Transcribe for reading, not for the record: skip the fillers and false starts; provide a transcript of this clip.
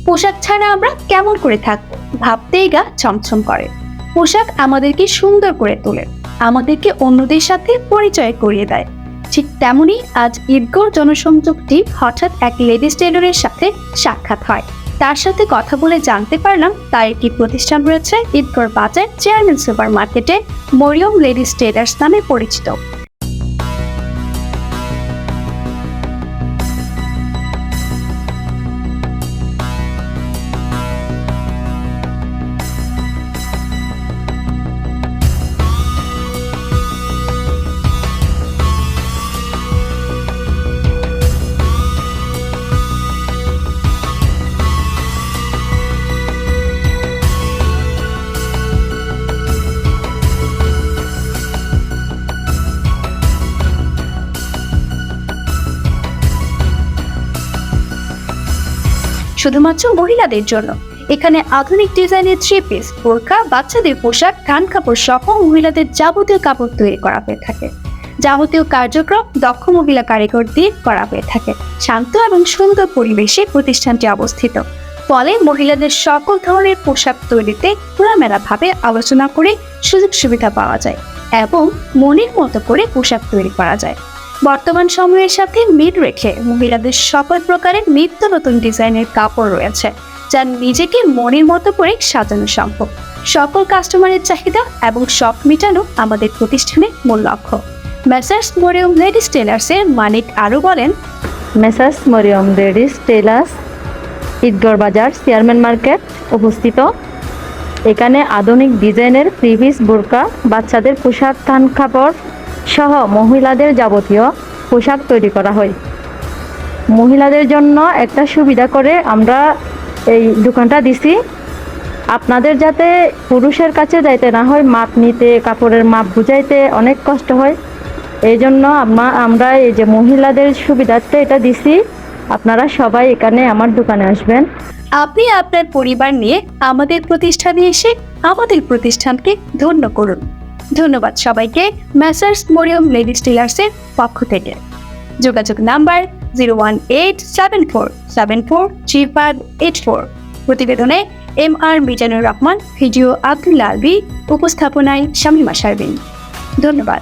পোশাক ছাড়া আমরা কেমন করে থাকবো ভাবতেই গা ছমছম করে। পোশাক আমাদেরকে সুন্দর করে তোলে, আমাদেরকে অন্যদের সাথে পরিচয় করিয়ে দেয়। ঠিক তেমনি আজ ঈদগাঁও জনসংযোগ টিম হঠাৎ এক লেডিস টেলরের সাথে সাক্ষাৎ হয়। তার সাথে কথা বলে জানতে পারলাম তার একটি প্রতিষ্ঠান রয়েছে ঈদগাঁও বাজার চেয়ারম্যান সুপার মার্কেটে, মরিয়ম লেডিস টেলার্স নামে পরিচিত। শুধুমাত্র মহিলাদের জন্য এখানে আধুনিক ডিজাইনের 3 পিস, বোরকা, বাচ্চাদের পোশাক, কান কাপড় সহ মহিলাদের যাবতীয় কাপড় তৈরি করা হয়ে থাকে। যাবতীয় কার্যক্রম দক্ষ মহিলা কারিগর দিয়ে করা হয়ে থাকে। শান্ত এবং সুন্দর পরিবেশে প্রতিষ্ঠানটি অবস্থিত, ফলে মহিলাদের সকল ধরনের পোশাক তৈরিতে খোলামেলাভাবে আলোচনা করে সুযোগ সুবিধা পাওয়া যায় এবং মনের মতো করে পোশাক তৈরি করা যায়। বর্তমান সময়ের সাথে মিল রেখে মহিলাদের সকল প্রকারের নিত্য নতুন ডিজাইনের কাপড় রয়েছে, যা নিজেকে মনের মতো করে সাজানো সম্ভব। সকল কাস্টমারের চাহিদা এবং শখ মেটানো আমাদের প্রতিষ্ঠানের মূল লক্ষ্য। মেসার্স মরিয়ম লেডিস টেলার্সের মালিক আরও বলেন, messrs Mariyam ladies tailors Eidgaon Bazar chairman market অবস্থিত। এখানে আধুনিক ডিজাইনের 3 পিস, বোরকা, বাচ্চাদের পোশাক, কান কাপড় সহ মহিলাদের যাবতীয় পোশাক তৈরি করা হয়। মহিলাদের জন্য একটা সুবিধা করে আমরা এই দোকানটা দিছি, আপনাদের যাতে পুরুষের কাছে যাইতে না হয়, মাপ নিতে, কাপড়ের মাপ বুঝাইতে অনেক কষ্ট হয়। এই জন্য আমরা এই যে মহিলাদের সুবিধার্থে এটা দিছি। আপনারা সবাই এখানে আমার দোকানে আসবেন। আপনি আপনার পরিবার নিয়ে আমাদের প্রতিষ্ঠানে এসে আমাদের প্রতিষ্ঠানকে ধন্য করুন। ধন্যবাদ সবাইকে মেসার্স মরিয়ম লেডিস টেলার্সের পক্ষ থেকে। যোগাযোগ নাম্বার 01874743584। প্রতিবেদনে MR মিজানুর রহমান, ভিডিও আব্দুল্লাহ আলবী, উপস্থাপনায় শামীমা শারবিন। ধন্যবাদ।